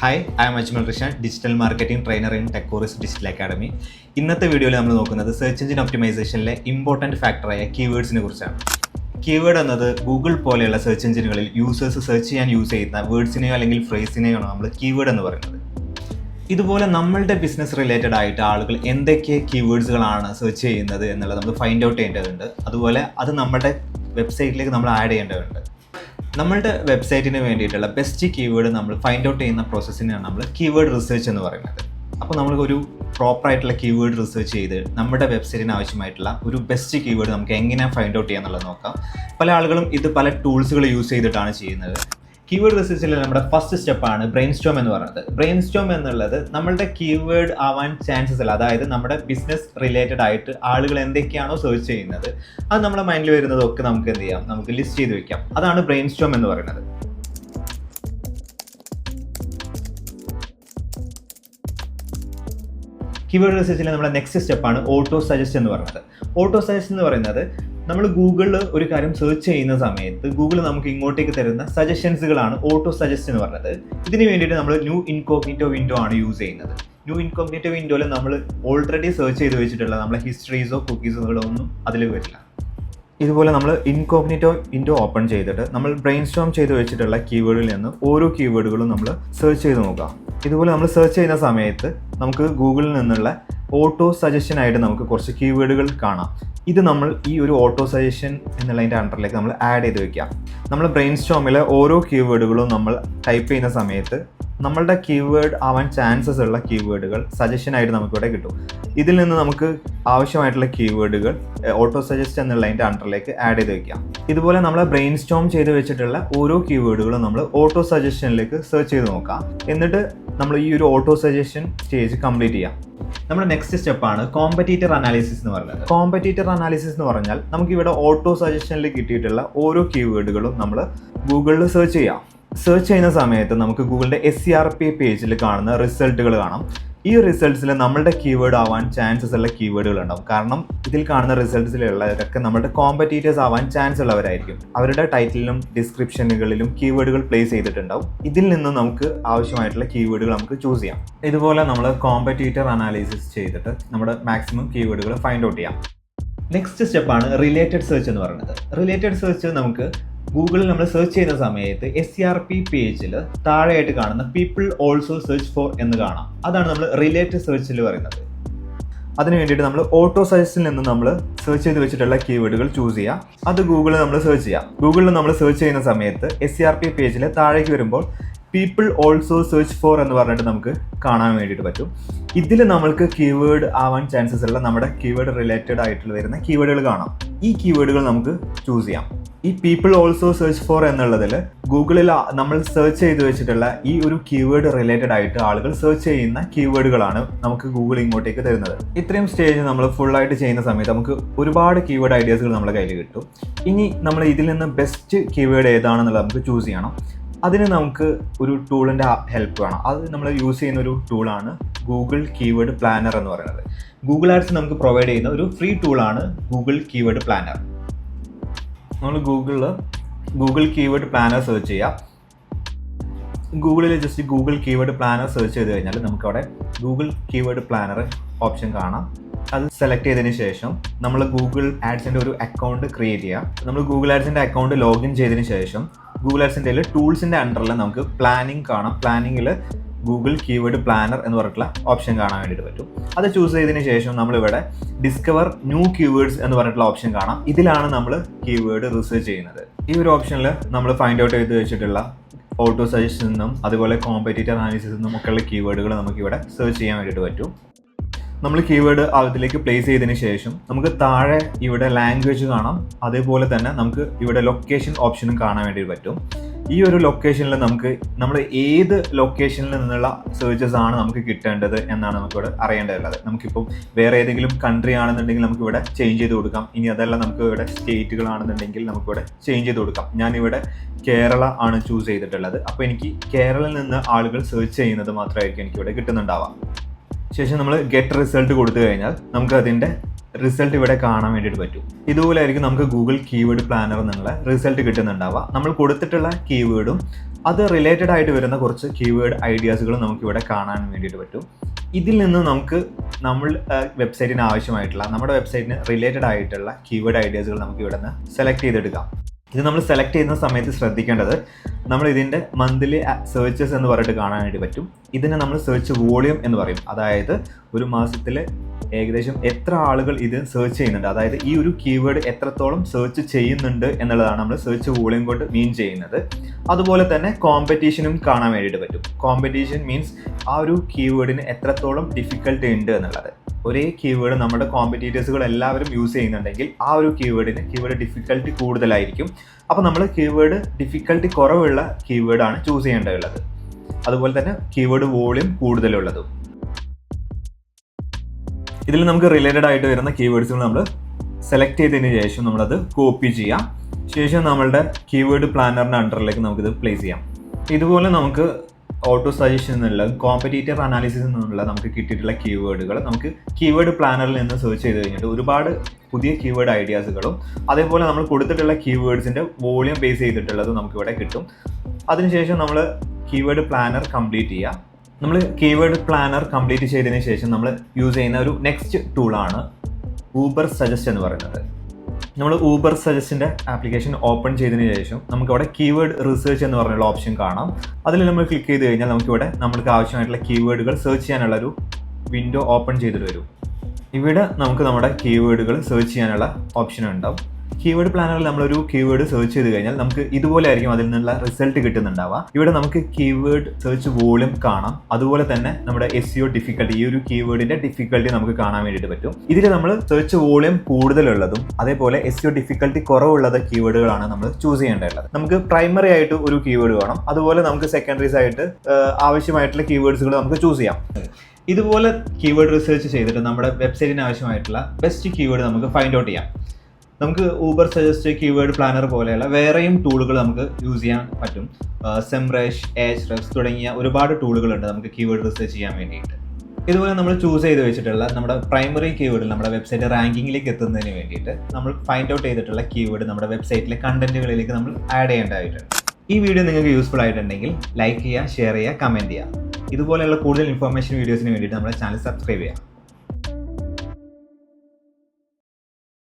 Hi, I am Ajmal Rishan, digital marketing trainer in Techoris digital academy. ഇന്നത്തെ വീഡിയോയിൽ നമ്മൾ നോക്കുന്നത് സെർച്ച് എഞ്ചിൻ ഒപ്റ്റിമൈസേഷനിലെ ഇമ്പോർട്ടൻറ്റ് ഫാക്ടറായ കീവേഡ്സിനെ കുറിച്ചാണ്. കീവേഡ് എന്നത് ഗൂഗിൾ പോലെയുള്ള സെർച്ച് എഞ്ചിനുകളിൽ യൂസേഴ്സ് സെർച്ച് ചെയ്യാൻ യൂസ് ചെയ്യുന്ന വേർഡ്സിനെയോ അല്ലെങ്കിൽ ഫ്രേസിനെയോ നമ്മൾ കീവേഡ് എന്ന് പറയുന്നത്. ഇതുപോലെ നമ്മളുടെ ബിസിനസ് റിലേറ്റഡ് ആയിട്ട് ആളുകൾ എന്തൊക്കെ കീവേഡ്സുകളാണ് സെർച്ച് ചെയ്യുന്നത് എന്നുള്ളത് നമ്മൾ ഫൈൻഡ് ഔട്ട് ചെയ്യേണ്ടതുണ്ട്. അതുപോലെ അത് നമ്മുടെ വെബ്സൈറ്റിലേക്ക് നമ്മൾ ആഡ് ചെയ്യേണ്ടതുണ്ട്. നമ്മളുടെ വെബ്സൈറ്റിന് വേണ്ടിയിട്ടുള്ള ബെസ്റ്റ് കീവേഡ് നമ്മൾ ഫൈൻഡ് ഔട്ട് ചെയ്യുന്ന പ്രോസസ്സിനെയാണ് നമ്മൾ കീവേഡ് റിസർച്ച് എന്ന് പറയുന്നത്. അപ്പോൾ നമ്മളൊരു പ്രോപ്പറായിട്ടുള്ള കീവേഡ് റിസർച്ച് ചെയ്ത് നമ്മുടെ വെബ്സൈറ്റിന് ആവശ്യമായിട്ടുള്ള ഒരു ബെസ്റ്റ് കീവേഡ് നമുക്ക് എങ്ങനെ ഫൈൻഡ് ഔട്ട് ചെയ്യാന്നുള്ളത് നോക്കാം. പല ആളുകളും ഇത് പല ടൂൾസുകൾ യൂസ് ചെയ്തിട്ടാണ് ചെയ്യുന്നത്. കീവേഡ് റിസർച്ചിൽ നമ്മുടെ ഫസ്റ്റ് സ്റ്റെപ്പാണ് ബ്രെയിൻ സ്റ്റോം എന്ന് പറയുന്നത്. ബ്രെയിൻ സ്റ്റോം എന്നുള്ളത് നമ്മളുടെ കീവേഡ് ആവാൻ ചാൻസസ് അല്ല, അതായത് നമ്മുടെ ബിസിനസ് റിലേറ്റഡ് ആയിട്ട് ആളുകൾ എന്തൊക്കെയാണോ സെർച്ച് ചെയ്യുന്നത് അത് നമ്മുടെ മൈൻഡിൽ വരുന്നതൊക്കെ നമുക്ക് എന്ത് ചെയ്യാം, നമുക്ക് ലിസ്റ്റ് ചെയ്ത് വെക്കാം. അതാണ് ബ്രെയിൻ സ്റ്റോം എന്ന് പറയുന്നത്. കീവേഡ് റിസർച്ചിലെ നമ്മുടെ നെക്സ്റ്റ് സ്റ്റെപ്പാണ് ഓട്ടോ സജസ്റ്റ് എന്ന് പറയുന്നത്. ഓട്ടോ സജസ്റ്റ് എന്ന് പറയുന്നത് നമ്മൾ ഗൂഗിളിൽ ഒരു കാര്യം സെർച്ച് ചെയ്യുന്ന സമയത്ത് ഗൂഗിൾ നമുക്ക് ഇങ്ങോട്ടേക്ക് തരുന്ന സജഷൻസുകളാണ് ഓട്ടോ സജസ്റ്റ് എന്ന് പറയുന്നത്. ഇതിന് വേണ്ടിയിട്ട് നമ്മൾ ന്യൂ ഇൻകോഗ്നിറ്റോ വിൻഡോ ആണ് യൂസ് ചെയ്യുന്നത്. ന്യൂ ഇൻകോഗ്നിറ്റോ വിൻഡോയിൽ നമ്മൾ ഓൾറെഡി സെർച്ച് ചെയ്ത് വെച്ചിട്ടുള്ള നമ്മളെ ഹിസ്റ്ററീസോ കുക്കീസുകളോ ഒന്നും അതിൽ വരില്ല. ഇതുപോലെ നമ്മൾ ഇൻകോഗ്നിറ്റോ വിൻഡോ ഓപ്പൺ ചെയ്തിട്ട് നമ്മൾ ബ്രെയിൻ സ്റ്റോം ചെയ്ത് വെച്ചിട്ടുള്ള കീവേഡിൽ നിന്ന് ഓരോ കീവേഡുകളും നമ്മൾ സെർച്ച് ചെയ്ത് നോക്കാം. ഇതുപോലെ നമ്മൾ സെർച്ച് ചെയ്യുന്ന സമയത്ത് നമുക്ക് ഗൂഗിളിൽ നിന്നുള്ള ഓട്ടോ സജഷനായിട്ട് നമുക്ക് കുറച്ച് കീവേഡുകൾ കാണാം. ഇത് നമ്മൾ ഈ ഒരു ഓട്ടോ സജഷൻ എന്നുള്ളതിൻ്റെ അണ്ടറിലേക്ക് നമ്മൾ ആഡ് ചെയ്ത് വെക്കാം. നമ്മൾ ബ്രെയിൻ സ്റ്റോമിലെ ഓരോ കീവേഡുകളും നമ്മൾ ടൈപ്പ് ചെയ്യുന്ന സമയത്ത് നമ്മളുടെ കീവേഡ് ആവാൻ ചാൻസസ് ഉള്ള കീവേഡുകൾ സജഷനായിട്ട് നമുക്കിവിടെ കിട്ടും. ഇതിൽ നിന്ന് നമുക്ക് ആവശ്യമായിട്ടുള്ള കീവേഡുകൾ ഓട്ടോ സജസ്റ്റ് എന്നുള്ളതിൻ്റെ അണ്ടറിലേക്ക് ആഡ് ചെയ്ത് വെക്കാം. ഇതുപോലെ നമ്മൾ ബ്രെയിൻ സ്റ്റോം ചെയ്ത് വെച്ചിട്ടുള്ള ഓരോ കീവേഡുകളും നമ്മൾ ഓട്ടോ സജഷനിലേക്ക് സെർച്ച് ചെയ്ത് നോക്കാം. എന്നിട്ട് നമ്മൾ ഈ ഒരു ഓട്ടോ സജഷൻ സ്റ്റേജ് കംപ്ലീറ്റ് ചെയ്യാം. നമ്മുടെ നെക്സ്റ്റ് സ്റ്റെപ്പാണ് കോമ്പറ്റീറ്റർ അനാലിസിസ് എന്ന് പറയുന്നത്. കോമ്പറ്റീറ്റർ അനാലിസിസ് എന്ന് പറഞ്ഞാൽ നമുക്കിവിടെ ഓട്ടോ സജഷനിൽ കിട്ടിയിട്ടുള്ള ഓരോ കീവേഡുകളും നമ്മൾ ഗൂഗിളിൽ സെർച്ച് ചെയ്യാം. സെർച്ച് ചെയ്യുന്ന സമയത്ത് നമുക്ക് ഗൂഗിളിൻ്റെ SERP പേജിൽ കാണുന്ന റിസൾട്ടുകൾ കാണാം. ഈ റിസൾട്ട്സിൽ നമ്മളുടെ കീവേഡ് ആവാൻ ചാൻസസ് ഉള്ള കീവേഡുകൾ ഉണ്ടാവും. കാരണം ഇതിൽ കാണുന്ന റിസൾട്ട്സിലുള്ളവരൊക്കെ നമ്മുടെ കോമ്പറ്റീറ്റേഴ്സ് ആവാൻ ചാൻസ് ഉള്ളവരായിരിക്കും. അവരുടെ ടൈറ്റിലും ഡിസ്ക്രിപ്ഷനുകളിലും കീവേഡുകൾ പ്ലേസ് ചെയ്തിട്ടുണ്ടാവും. ഇതിൽ നിന്ന് നമുക്ക് ആവശ്യമായിട്ടുള്ള കീവേഡുകൾ നമുക്ക് ചൂസ് ചെയ്യാം. ഇതുപോലെ നമ്മൾ കോമ്പറ്റീറ്റർ അനാലിസിസ് ചെയ്തിട്ട് നമ്മുടെ മാക്സിമം കീവേഡുകൾ ഫൈൻഡ് ഔട്ട് ചെയ്യാം. നെക്സ്റ്റ് സ്റ്റെപ്പാണ് റിലേറ്റഡ് സെർച്ച് എന്ന് പറയുന്നത്. റിലേറ്റഡ് സെർച്ച് നമുക്ക് ഗൂഗിളിൽ നമ്മൾ സെർച്ച് ചെയ്യുന്ന സമയത്ത് SERP പേജിൽ താഴെയായിട്ട് കാണുന്ന പീപ്പിൾ ഓൾസോ സെർച്ച് ഫോർ എന്ന് കാണാം. അതാണ് നമ്മൾ റിലേറ്റഡ് സെർച്ചിൽ പറയുന്നത്. അതിന് വേണ്ടിയിട്ട് നമ്മൾ ഓട്ടോ സജസ്റ്റിൽ നിന്ന് നമ്മൾ സെർച്ച് ചെയ്ത് വെച്ചിട്ടുള്ള കീവേഡുകൾ ചൂസ് ചെയ്യാം. അത് ഗൂഗിളിൽ നമ്മൾ സെർച്ച് ചെയ്യാം. ഗൂഗിളിൽ നമ്മൾ സെർച്ച് ചെയ്യുന്ന സമയത്ത് SERP പേജിൽ താഴേക്ക് വരുമ്പോൾ പീപ്പിൾ ഓൾസോ സെർച്ച് ഫോർ എന്ന് പറഞ്ഞിട്ട് നമുക്ക് കാണാൻ വേണ്ടിയിട്ട് പറ്റും. ഇതിൽ നമ്മൾക്ക് കീവേഡ് ആവാൻ ചാൻസസ് ഉള്ള നമ്മുടെ കീവേഡ് റിലേറ്റഡ് ആയിട്ടുള്ള വരുന്ന കീവേഡുകൾ കാണാം. ഈ കീവേഡുകൾ നമുക്ക് ചൂസ് ചെയ്യാം. ഈ പീപ്പിൾ ഓൾസോ സെർച്ച് ഫോർ എന്നുള്ളതിൽ ഗൂഗിളിൽ നമ്മൾ സെർച്ച് ചെയ്ത് വെച്ചിട്ടുള്ള ഈ ഒരു കീവേഡ് റിലേറ്റഡ് ആയിട്ട് ആളുകൾ സെർച്ച് ചെയ്യുന്ന കീവേഡുകളാണ് നമുക്ക് ഗൂഗിൾ ഇങ്ങോട്ടേക്ക് തരുന്നത്. ഇത്രയും സ്റ്റേജ് നമ്മൾ ഫുള്ളായിട്ട് ചെയ്യുന്ന സമയത്ത് നമുക്ക് ഒരുപാട് കീവേഡ് ഐഡിയാസുകൾ നമ്മുടെ കയ്യിൽ കിട്ടും. ഇനി നമ്മൾ ഇതിൽ നിന്ന് ബെസ്റ്റ് കീവേഡ് ഏതാണെന്നുള്ളത് നമുക്ക് ചൂസ് ചെയ്യണം. അതിന് നമുക്ക് ഒരു ടൂളിൻ്റെ ഹെൽപ്പ് വേണം. അത് നമ്മൾ യൂസ് ചെയ്യുന്ന ഒരു ടൂളാണ് ഗൂഗിൾ കീവേഡ് പ്ലാനർ എന്ന് പറയുന്നത്. ഗൂഗിൾ ആഡ്സ് നമുക്ക് പ്രൊവൈഡ് ചെയ്യുന്ന ഒരു ഫ്രീ ടൂളാണ് ഗൂഗിൾ കീവേഡ് പ്ലാനർ. നമ്മൾ ഗൂഗിൾ കീവേഡ് പ്ലാനർ സെർച്ച് ചെയ്യാം. ഗൂഗിളിൽ just Google keyword planner search ചെയ്ത് കഴിഞ്ഞാൽ നമുക്കവിടെ ഗൂഗിൾ കീവേഡ് പ്ലാനർ ഓപ്ഷൻ കാണാം. അത് സെലക്ട് ചെയ്തതിന് ശേഷം നമ്മൾ ഗൂഗിൾ ആഡ്സിൻ്റെ ഒരു അക്കൗണ്ട് ക്രിയേറ്റ് ചെയ്യാം. നമ്മൾ ഗൂഗിൾ ആഡ്സിൻ്റെ അക്കൗണ്ട് ലോഗിൻ ചെയ്തതിന് ശേഷം ഗൂഗിൾ ആഡ്സിൻ്റെ ടൂൾസിൻ്റെ അണ്ടറിൽ നമുക്ക് പ്ലാനിങ് കാണാം. പ്ലാനിങ്ങിൽ ഗൂഗിൾ കീവേഡ് പ്ലാനർ എന്ന് പറഞ്ഞിട്ടുള്ള ഓപ്ഷൻ കാണാൻ വേണ്ടിയിട്ട് പറ്റും. അത് ചൂസ് ചെയ്തതിന് ശേഷം നമ്മളിവിടെ ഡിസ്കവർ ന്യൂ കീവേഡ്സ് എന്ന് പറഞ്ഞിട്ടുള്ള ഓപ്ഷൻ കാണാം. ഇതിലാണ് നമ്മൾ കീവേഡ് റിസർച്ച് ചെയ്യുന്നത്. ഈ ഒരു ഓപ്ഷനിൽ നമ്മൾ ഫൈൻഡ് ഔട്ട് ചെയ്ത് വെച്ചിട്ടുള്ള ഓട്ടോ സജഷൻ നിന്നും അതുപോലെ കോമ്പറ്റീറ്റർ അനാലിസിസ് നിന്നും ഒക്കെയുള്ള കീവേഡുകൾ നമുക്കിവിടെ സെർച്ച് ചെയ്യാൻ വേണ്ടിയിട്ട് പറ്റും. നമ്മൾ കീവേഡ് അതിലേക്ക് പ്ലേസ് ചെയ്തതിന് ശേഷം നമുക്ക് താഴെ ഇവിടെ ലാംഗ്വേജ് കാണാം. അതേപോലെ തന്നെ നമുക്ക് ഇവിടെ ലൊക്കേഷൻ ഓപ്ഷനും കാണാൻ വേണ്ടി പറ്റും. ഈ ഒരു ലൊക്കേഷനിൽ നമ്മൾ ഏത് ലൊക്കേഷനിൽ നിന്നുള്ള സെർച്ചസ് ആണ് നമുക്ക് കിട്ടേണ്ടത് എന്നാണ് നമുക്കിവിടെ അറിയേണ്ടതുള്ളത്. നമുക്കിപ്പോൾ വേറെ ഏതെങ്കിലും കൺട്രി ആണെന്നുണ്ടെങ്കിൽ നമുക്കിവിടെ ചേഞ്ച് ചെയ്ത് കൊടുക്കാം. ഇനി അതല്ല നമുക്ക് ഇവിടെ സ്റ്റേറ്റുകളാണെന്നുണ്ടെങ്കിൽ നമുക്കിവിടെ ചേഞ്ച് ചെയ്ത് കൊടുക്കാം. ഞാനിവിടെ കേരള ആണ് ചൂസ് ചെയ്തിട്ടുള്ളത്. അപ്പോൾ എനിക്ക് കേരളയിൽ നിന്ന് ആളുകൾ സെർച്ച് ചെയ്യുന്നത് മാത്രമായിരിക്കും എനിക്കിവിടെ കിട്ടുന്നുണ്ടാവാം. ശേഷം നമ്മൾ ഗെറ്റ് റിസൾട്ട് കൊടുത്തു കഴിഞ്ഞാൽ നമുക്ക് അതിൻ്റെ റിസൾട്ട് ഇവിടെ കാണാൻ വേണ്ടിയിട്ട് പറ്റും. ഇതുപോലെ ആയിരിക്കും നമുക്ക് ഗൂഗിൾ കീവേഡ് പ്ലാനർ എന്നുള്ള റിസൾട്ട് കിട്ടുന്നുണ്ടാവുക. നമ്മൾ കൊടുത്തിട്ടുള്ള കീവേഡും അത് റിലേറ്റഡ് ആയിട്ട് വരുന്ന കുറച്ച് കീവേഡ് ഐഡിയാസുകളും നമുക്ക് ഇവിടെ കാണാൻ വേണ്ടിയിട്ട് പറ്റും. ഇതിൽ നിന്ന് നമുക്ക് വെബ്സൈറ്റിന് ആവശ്യമായിട്ടുള്ള നമ്മുടെ വെബ്സൈറ്റിന് റിലേറ്റഡ് ആയിട്ടുള്ള കീവേഡ് ഐഡിയാസുകൾ നമുക്ക് ഇവിടെ നിന്ന് സെലക്ട് ചെയ്തെടുക്കാം. ഇത് നമ്മൾ സെലക്ട് ചെയ്യുന്ന സമയത്ത് ശ്രദ്ധിക്കേണ്ടത് നമ്മൾ ഇതിൻ്റെ മന്ത്ലി സെർച്ചസ് എന്ന് പറഞ്ഞിട്ട് കാണാൻ വേണ്ടി പറ്റും. ഇതിനെ നമ്മൾ സെർച്ച് വോളിയം എന്ന് പറയും. അതായത് ഒരു മാസത്തിൽ ഏകദേശം എത്ര ആളുകൾ ഇത് സെർച്ച് ചെയ്യുന്നുണ്ട്, അതായത് ഈ ഒരു കീവേഡ് എത്രത്തോളം സെർച്ച് ചെയ്യുന്നുണ്ട് എന്നുള്ളതാണ് നമ്മൾ സെർച്ച് വോളിയം കൊണ്ട് മീൻ ചെയ്യുന്നത്. അതുപോലെ തന്നെ കോമ്പറ്റീഷനും കാണാൻ വേണ്ടിയിട്ട് പറ്റും. കോമ്പറ്റീഷൻ മീൻസ് ആ ഒരു കീവേഡിന് എത്രത്തോളം ഡിഫിക്കൽട്ടി ഉണ്ട് എന്നുള്ളത്. ഒരേ കീവേഡ് നമ്മുടെ കോമ്പറ്റീറ്റേഴ്സുകൾ എല്ലാവരും യൂസ് ചെയ്യുന്നുണ്ടെങ്കിൽ ആ ഒരു കീവേഡ് ഡിഫിക്കൽട്ടി കൂടുതലായിരിക്കും. അപ്പോൾ നമ്മൾ കീവേഡ് ഡിഫിക്കൽട്ടി കുറവുള്ള കീവേഡാണ് ചൂസ് ചെയ്യേണ്ടതുള്ളത്. അതുപോലെ തന്നെ കീവേഡ് വോളിയം കൂടുതലുള്ളതും. ഇതിൽ നമുക്ക് റിലേറ്റഡ് ആയിട്ട് വരുന്ന കീവേഡ്സുകൾ നമ്മൾ സെലക്ട് ചെയ്തതിന് ശേഷം നമ്മളത് കോപ്പി ചെയ്യാം. ശേഷം നമ്മളുടെ കീവേഡ് പ്ലാനറിൻ്റെ അണ്ടറിലേക്ക് നമുക്കിത് പ്ലേസ് ചെയ്യാം. ഇതുപോലെ നമുക്ക് ഓട്ടോ സജഷൻ എന്നുള്ള കോമ്പറ്റീറ്റർ അനാലിസിസ് എന്നുള്ള നമുക്ക് കിട്ടിയിട്ടുള്ള കീവേഡുകൾ നമുക്ക് കീവേഡ് പ്ലാനറിൽ നിന്ന് സെർച്ച് ചെയ്ത് കഴിഞ്ഞിട്ട് ഒരുപാട് പുതിയ കീവേഡ് ഐഡിയാസുകളും അതേപോലെ നമ്മൾ കൊടുത്തിട്ടുള്ള കീവേഡ്സിൻ്റെ വോളിയം ബേസ് ചെയ്തിട്ടുള്ളത് നമുക്കിവിടെ കിട്ടും. അതിനുശേഷം നമ്മൾ കീവേഡ് പ്ലാനർ കംപ്ലീറ്റ് ചെയ്യുക. നമ്മൾ കീവേഡ് പ്ലാനർ കംപ്ലീറ്റ് ചെയ്തതിന് ശേഷം നമ്മൾ യൂസ് ചെയ്യുന്ന ഒരു നെക്സ്റ്റ് ടൂളാണ് ഊബർ സജസ്റ്റ് എന്ന് പറയുന്നത്. നമ്മൾ ഊബർ സജസ്റ്റിൻ്റെ ആപ്ലിക്കേഷൻ ഓപ്പൺ ചെയ്തതിന് ശേഷം നമുക്കവിടെ കീവേഡ് റിസർച്ച് എന്ന് പറഞ്ഞുള്ള ഓപ്ഷൻ കാണാം. അതിൽ നമ്മൾ ക്ലിക്ക് ചെയ്ത് കഴിഞ്ഞാൽ നമുക്കിവിടെ നമുക്ക് ആവശ്യമായിട്ടുള്ള കീവേഡുകൾ സെർച്ച് ചെയ്യാനുള്ളൊരു വിൻഡോ ഓപ്പൺ ചെയ്തിട്ട് വരും. ഇവിടെ നമുക്ക് നമ്മുടെ കീവേഡുകൾ സെർച്ച് ചെയ്യാനുള്ള ഓപ്ഷൻ ഉണ്ടാവും. കീവേഡ് പ്ലാനറിൽ നമ്മളൊരു കീവേഡ് സെർച്ച് ചെയ്ത് കഴിഞ്ഞാൽ നമുക്ക് ഇതുപോലെ ആയിരിക്കും അതിൽ നിന്നുള്ള റിസൾട്ട് കിട്ടുന്നുണ്ടാവുക. ഇവിടെ നമുക്ക് കീവേഡ് സെർച്ച് വോളിയം കാണാം. അതുപോലെ തന്നെ നമ്മുടെ SEO ഡിഫിക്കൽട്ടി, ഈ ഒരു കീവേഡിന്റെ ഡിഫിക്കൽട്ടി നമുക്ക് കാണാൻ വേണ്ടിയിട്ട് പറ്റും. ഇതിൽ നമ്മൾ സെർച്ച് വോളിയം കൂടുതലുള്ളതും അതേപോലെ SEO ഡിഫിക്കൽട്ടി കുറവുള്ളത് കീവേഡുകളാണ് നമ്മൾ ചൂസ് ചെയ്യേണ്ടതുള്ളത്. നമുക്ക് പ്രൈമറി ആയിട്ട് ഒരു കീവേഡ് വേണം, അതുപോലെ നമുക്ക് സെക്കൻഡറീസ് ആയിട്ട് ആവശ്യമായിട്ടുള്ള കീവേഡ്സുകൾ നമുക്ക് ചൂസ് ചെയ്യാം. ഇതുപോലെ കീവേഡ് റിസർച്ച് ചെയ്തിട്ട് നമ്മുടെ വെബ്സൈറ്റിന് ആവശ്യമായിട്ടുള്ള ബെസ്റ്റ് കീവേഡ് നമുക്ക് ഫൈൻഡ് ഔട്ട് ചെയ്യാം. നമുക്ക് ഊബർ സജസ്റ്റ്, കീവേഡ് പ്ലാനർ പോലെയുള്ള വേറെയും ടൂളുകൾ നമുക്ക് യൂസ് ചെയ്യാൻ പറ്റും. സെംറഷ്, എച്ച്റെഫ്സ് തുടങ്ങിയ ഒരുപാട് ടൂളുകളുണ്ട് നമുക്ക് കീവേഡ് റിസർച്ച് ചെയ്യാൻ വേണ്ടിയിട്ട്. ഇതുപോലെ നമ്മൾ ചൂസ് ചെയ്ത് വെച്ചിട്ടുള്ള നമ്മുടെ പ്രൈമറി കീവേഡിൽ നമ്മുടെ വെബ്സൈറ്റ് റാങ്കിങ്ങിലേക്ക് എത്തുന്നതിന് വേണ്ടിയിട്ട് നമ്മൾ ഫൈൻഡ് ഔട്ട് ചെയ്തിട്ടുള്ള കീവേഡ് നമ്മുടെ വെബ്സൈറ്റിലെ കണ്ടന്റുകളിലേക്ക് നമ്മൾ ആഡ് ചെയ്യേണ്ടതായിട്ടുണ്ട്. ഈ വീഡിയോ നിങ്ങൾക്ക് യൂസ്ഫുൾ ആയിട്ടുണ്ടെങ്കിൽ ലൈക്ക് ചെയ്യുക, ഷെയർ ചെയ്യുക, കമൻറ്റ് ചെയ്യുക. ഇതുപോലെയുള്ള കൂടുതൽ ഇൻഫോർമേഷൻ വീഡിയോസിന് വേണ്ടിയിട്ട് നമ്മുടെ ചാനൽ സബ്സ്ക്രൈബ് ചെയ്യുക.